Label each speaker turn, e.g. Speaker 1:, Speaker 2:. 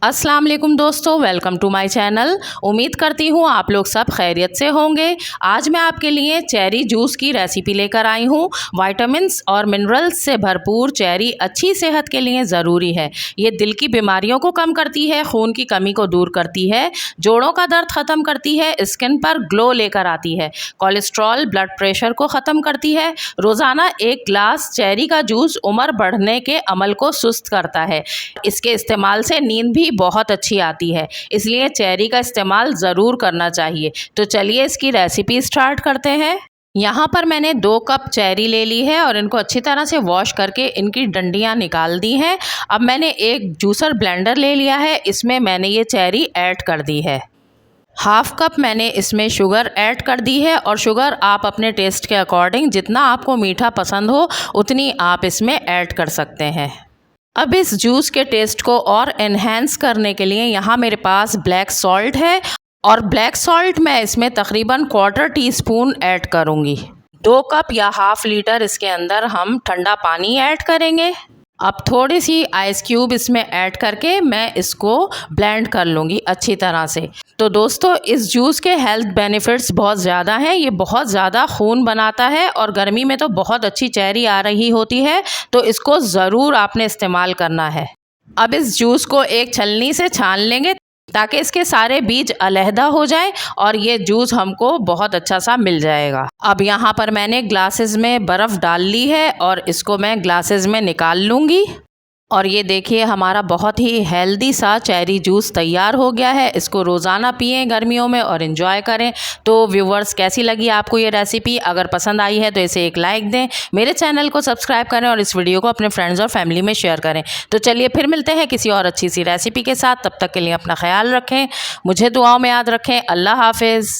Speaker 1: अस्सलाम वालेकुम दोस्तों, वेलकम टू माय चैनल। उम्मीद करती हूँ आप लोग सब खैरियत से होंगे। आज मैं आपके लिए चेरी जूस की रेसिपी लेकर आई हूँ। विटामिन्स और मिनरल्स से भरपूर चेरी अच्छी सेहत के लिए ज़रूरी है। ये दिल की बीमारियों को कम करती है, खून की कमी को दूर करती है, जोड़ों का दर्द ख़त्म करती है, स्किन पर ग्लो लेकर आती है, कोलेस्ट्रॉल ब्लड प्रेशर को ख़त्म करती है। रोज़ाना एक गिलास चेरी का जूस उम्र बढ़ने के अमल को सुस्त करता है। इसके इस्तेमाल से नींद भी बहुत अच्छी आती है, इसलिए चेरी का इस्तेमाल ज़रूर करना चाहिए। तो चलिए इसकी रेसिपी स्टार्ट करते हैं। यहाँ पर मैंने 2 कप चेरी ले ली है और इनको अच्छी तरह से वॉश करके इनकी डंडियाँ निकाल दी हैं। अब मैंने एक जूसर ब्लेंडर ले लिया है, इसमें मैंने ये चेरी ऐड कर दी है। हाफ कप मैंने इसमें शुगर ऐड कर दी है और शुगर आप अपने टेस्ट के अकॉर्डिंग जितना आपको मीठा पसंद हो उतनी आप इसमें ऐड कर सकते हैं। अब इस जूस के टेस्ट को और एनहेंस करने के लिए यहाँ मेरे पास ब्लैक सॉल्ट है और ब्लैक सॉल्ट मैं इसमें तकरीबन 1/4 टीस्पून ऐड करूँगी। 2 कप या हाफ लीटर इसके अंदर हम ठंडा पानी ऐड करेंगे। अब थोड़ी सी आइस क्यूब इसमें ऐड करके मैं इसको ब्लेंड कर लूँगी अच्छी तरह से। तो दोस्तों, इस जूस के हेल्थ बेनिफिट्स बहुत ज़्यादा हैं। ये बहुत ज़्यादा खून बनाता है और गर्मी में तो बहुत अच्छी चेरी आ रही होती है, तो इसको ज़रूर आपने इस्तेमाल करना है। अब इस जूस को एक छलनी से छान लेंगे ताकि इसके सारे बीज अलहदा हो जाए और ये जूस हमको बहुत अच्छा सा मिल जाएगा। अब यहाँ पर मैंने ग्लासेस में बर्फ़ डाल ली है और इसको मैं ग्लासेस में निकाल लूँगी। और ये देखिए हमारा बहुत ही हेल्दी सा चेरी जूस तैयार हो गया है। इसको रोज़ाना पिएं गर्मियों में और इन्जॉय करें। तो व्यूवर्स, कैसी लगी आपको ये रेसिपी? अगर पसंद आई है तो इसे एक लाइक दें, मेरे चैनल को सब्सक्राइब करें और इस वीडियो को अपने फ्रेंड्स और फैमिली में शेयर करें। तो चलिए फिर मिलते हैं किसी और अच्छी सी रेसिपी के साथ। तब तक के लिए अपना ख्याल रखें, मुझे दुआओं में याद रखें। अल्लाह हाफिज़।